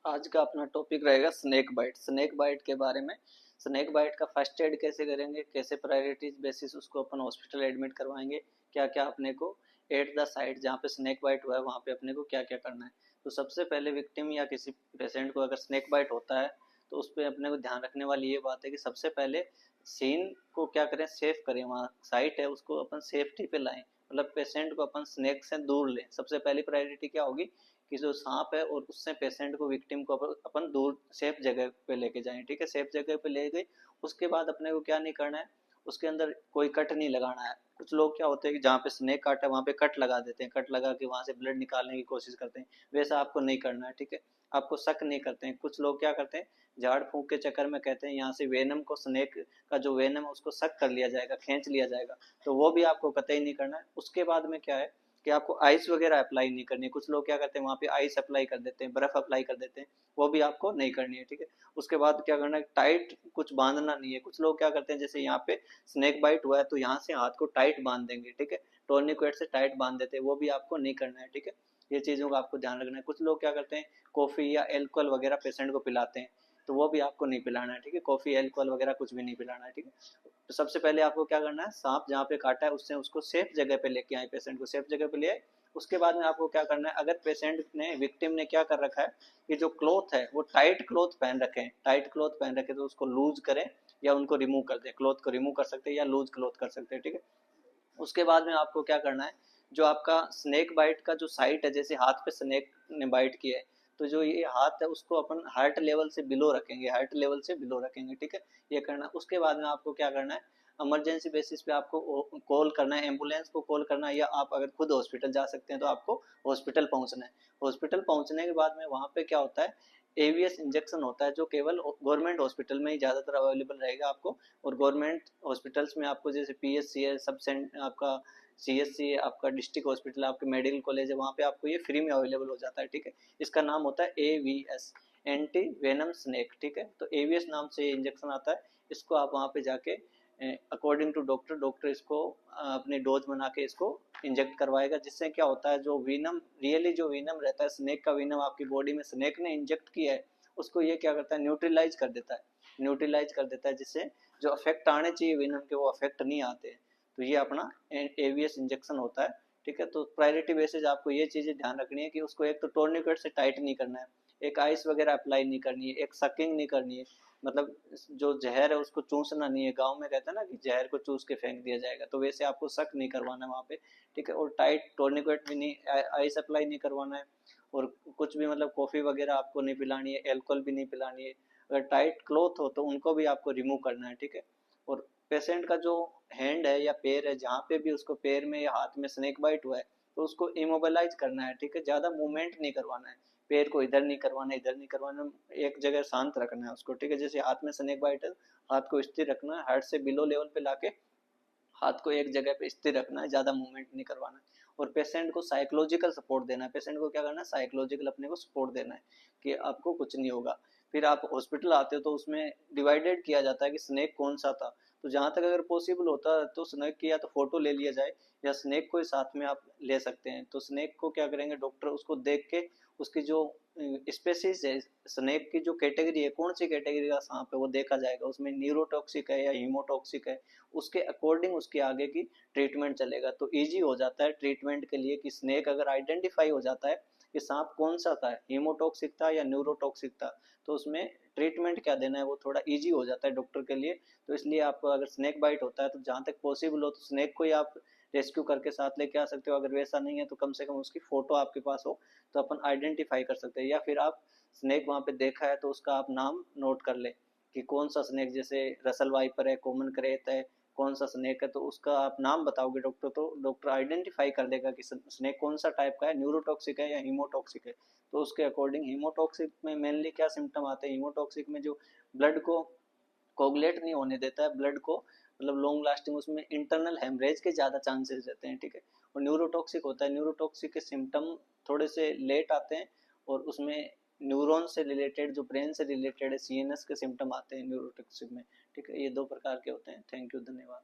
आज का अपना टॉपिक रहेगा स्नेक बाइट। स्नेक बाइट के बारे में, स्नेक बाइट का फर्स्ट एड कैसे करेंगे, कैसे प्रायोरिटीज बेसिस उसको अपन हॉस्पिटल एडमिट करवाएंगे, क्या क्या अपने को एट द साइट जहाँ पे स्नेक बाइट हुआ है वहाँ पे अपने को क्या क्या करना है। तो सबसे पहले विक्टिम या किसी पेशेंट को अगर स्नेक बाइट होता है तो उस पर अपने को ध्यान रखने वाली ये बात है कि सबसे पहले सीन को क्या करें, सेफ करें। वहाँ साइट है उसको अपन सेफ्टी पे लाएं, मतलब पेशेंट को अपन स्नेक से दूर लें। सबसे पहली प्रायोरिटी क्या होगी कि जो सांप है और उससे पेशेंट को, विक्टिम को अपन दूर सेफ जगह पे लेके जाएं। ठीक है, सेफ जगह पे ले गए। उसके बाद अपने को क्या नहीं करना है, उसके अंदर कोई कट नहीं लगाना है। कुछ लोग क्या होते हैं कि जहाँ पे स्नेक काटा है वहाँ पे कट लगा देते हैं, कट लगा के वहाँ से ब्लड निकालने की कोशिश करते हैं। वैसा आपको नहीं करना है। ठीक है, आपको शक नहीं करते हैं। कुछ लोग क्या करते हैं, झाड़ फूंक के चक्कर में कहते हैं यहाँ से वेनम को, स्नेक का जो वेनम है उसको शक कर लिया जाएगा, खींच लिया जाएगा। तो वो भी आपको कतई नहीं करना है। उसके बाद में क्या है कि आपको आइस वगैरह अप्लाई नहीं करनी है। कुछ लोग क्या करते हैं, वहाँ पे आइस अप्लाई कर देते हैं, बर्फ अप्लाई कर देते हैं, वो भी आपको नहीं करनी है। ठीक है, उसके बाद क्या करना है, टाइट कुछ बांधना नहीं है। कुछ लोग क्या करते हैं, जैसे यहाँ पे स्नेक बाइट हुआ है तो यहाँ से हाथ को टाइट बांध देंगे। ठीक है, टोर्निकेट से टाइट बांध देते हैं, वो भी आपको नहीं करना है। ठीक है, ये चीज़ों का आपको ध्यान रखना है। कुछ लोग क्या करते हैं, कॉफ़ी या एल्कोहल वगैरह पेशेंट को पिलाते हैं, तो वो भी आपको नहीं पिलाना है। ठीक है, कॉफ़ी एल्कोहल वगैरह कुछ भी नहीं पिलाना है। ठीक है, तो सबसे पहले आपको क्या करना है, सांप जहाँ पे काटा है उससे उसको सेफ जगह पे लेके आए, पेशेंट को सेफ जगह पे ले आए। उसके बाद में आपको क्या करना है, अगर पेशेंट ने, विक्टिम ने क्या कर रखा है कि जो क्लॉथ है वो टाइट क्लॉथ पहन रखे हैं, टाइट क्लॉथ पहन रखे तो उसको लूज करें या उनको रिमूव कर दें। क्लॉथ को रिमूव कर सकते हैं या लूज क्लॉथ कर सकते हैं। ठीक है, उसके बाद में आपको क्या करना है, जो आपका स्नेक बाइट का जो साइट है, जैसे हाथ पे स्नेक ने बाइट किया है तो जो ये हाथ है उसको अपन हार्ट लेवल से बिलो रखेंगे, हार्ट लेवल से बिलो रखेंगे। ठीक है, ये करना। उसके बाद में आपको क्या करना है, इमरजेंसी बेसिस पे आपको कॉल करना है, एम्बुलेंस को कॉल करना है, या आप अगर खुद हॉस्पिटल जा सकते हैं तो आपको हॉस्पिटल पहुंचना है। हॉस्पिटल पहुंचने के बाद में वहाँ पे क्या होता है, एवीएस इंजेक्शन होता है जो केवल गवर्नमेंट हॉस्पिटल में ही ज़्यादातर अवेलेबल रहेगा आपको। और गवर्नमेंट हॉस्पिटल्स में आपको जैसे पीएचसी है, सब सेंट आपका सीएचसी है, आपका डिस्ट्रिक्ट हॉस्पिटल, आपके मेडिकल कॉलेज है, वहाँ पे आपको ये फ्री में अवेलेबल हो जाता है। ठीक है, इसका नाम होता है एवीएस, एंटी वेनम स्नेक। ठीक है, तो एवीएस नाम से ये इंजेक्शन आता है। इसको आप वहाँ पे जाके अकॉर्डिंग टू डॉक्टर, डॉक्टर इसको अपनी डोज बना के इसको इंजेक्ट करवाएगा। जिससे क्या होता है, जो वीनम, रियली जो वीनम रहता है, स्नेक का वीनम आपकी बॉडी में स्नेक ने इंजेक्ट किया है उसको ये क्या करता है, न्यूट्रलाइज कर देता है, न्यूट्रलाइज कर देता है, जिससे जो अफेक्ट आने चाहिए वीनम के वो अफेक्ट नहीं आते। तो ये अपना एवीएस इंजेक्शन होता है। ठीक है, तो प्रायोरिटी बेसिस आपको ये चीज़ें ध्यान रखनी है कि उसको एक तो टोर्निकेट से टाइट नहीं करना है, एक आइस वगैरह अप्लाई नहीं करनी है, एक सकिंग नहीं करनी है, मतलब जो जहर है उसको चूसना नहीं है। गांव में कहते हैं ना कि जहर को चूस के फेंक दिया जाएगा, तो वैसे आपको शक नहीं करवाना है वहाँ पे। ठीक है, और टाइट टोर्निकेट भी नहीं, आइस अप्लाई नहीं करवाना है, और कुछ भी मतलब कॉफ़ी वगैरह आपको नहीं पिलानी है, एल्कोहल भी नहीं पिलानी है। अगर टाइट क्लोथ हो तो उनको भी आपको रिमूव करना है। ठीक है, और पेशेंट का जो हैंड है या पैर है, जहाँ पे भी उसको पैर में या हाथ में स्नेक बाइट हुआ है तो उसको इमोबिलाइज करना है। ठीक है, ज़्यादा मूवमेंट नहीं करवाना है, पैर को इधर नहीं करवाना, इधर नहीं करवाना, एक जगह शांत रखना है उसको। ठीक है, जैसे हाथ में स्नेक बाइट है, हाथ को स्थिर रखना है, हार्ट से बिलो लेवल पे लाके हाथ को एक जगह पे स्थिर रखना है, ज़्यादा मूवमेंट नहीं करवाना है। और पेशेंट को साइकोलॉजिकल सपोर्ट देना है। पेशेंट को क्या करना है, साइकोलॉजिकल अपने को सपोर्ट देना है कि आपको कुछ नहीं होगा। फिर आप हॉस्पिटल आते हो तो उसमें डिवाइडेड किया जाता है कि स्नेक कौन सा था। तो जहाँ तक अगर पॉसिबल होता है तो स्नेक की या तो फोटो ले लिया जाए या स्नेक को साथ में आप ले सकते हैं। तो स्नेक को क्या करेंगे, डॉक्टर उसको देख के उसकी जो स्पेसीज है, स्नेक की जो कैटेगरी है, कौन सी कैटेगरी का सांप है वो देखा जाएगा, उसमें न्यूरोटॉक्सिक है या हीमोटॉक्सिक है, उसके अकॉर्डिंग उसके आगे की ट्रीटमेंट चलेगा। तो इजी हो जाता है ट्रीटमेंट के लिए कि स्नेक अगर आइडेंटिफाई हो जाता है कि सांप कौन सा था, हीमोटॉक्सिक था या न्यूरोटॉक्सिक था, तो उसमें ट्रीटमेंट क्या देना है वो थोड़ा इजी हो जाता है डॉक्टर के लिए। तो इसलिए आपको अगर स्नेक बाइट होता है तो जहाँ तक पॉसिबल हो तो स्नेक को ही आप रेस्क्यू करके साथ लेके आ सकते हो। अगर वैसा नहीं है तो कम से कम उसकी फोटो आपके पास हो तो अपन आइडेंटिफाई कर सकते हैं। या फिर आप स्नेक वहाँ पे देखा है तो उसका आप नाम नोट कर ले कि कौन सा स्नेक, जैसे रसल वाइपर है, कॉमन क्रेट है, कौन सा स्नेक है, तो उसका आप नाम बताओगे डॉक्टर, तो डॉक्टर आइडेंटिफाई कर देगा कि स्नेक कौन सा टाइप का है, न्यूरोटॉक्सिक है या हीमोटॉक्सिक है। तो उसके अकॉर्डिंग, हीमोटॉक्सिक में मेनली क्या सिम्टम आते हैं, हीमोटॉक्सिक में जो ब्लड को कोगुलेट नहीं होने देता है, ब्लड को मतलब लॉन्ग लास्टिंग, उसमें इंटरनल हेमरेज के ज़्यादा चांसेस रहते हैं। ठीक है, और न्यूरोटॉक्सिक होता है, न्यूरोटॉक्सिक के सिम्टम थोड़े से लेट आते हैं और उसमें न्यूरॉन से रिलेटेड, जो ब्रेन से रिलेटेड है, सीएनएस के सिम्टम आते हैं न्यूरोटॉक्सिक में। ठीक है, ये दो प्रकार के होते हैं। थैंक यू, धन्यवाद।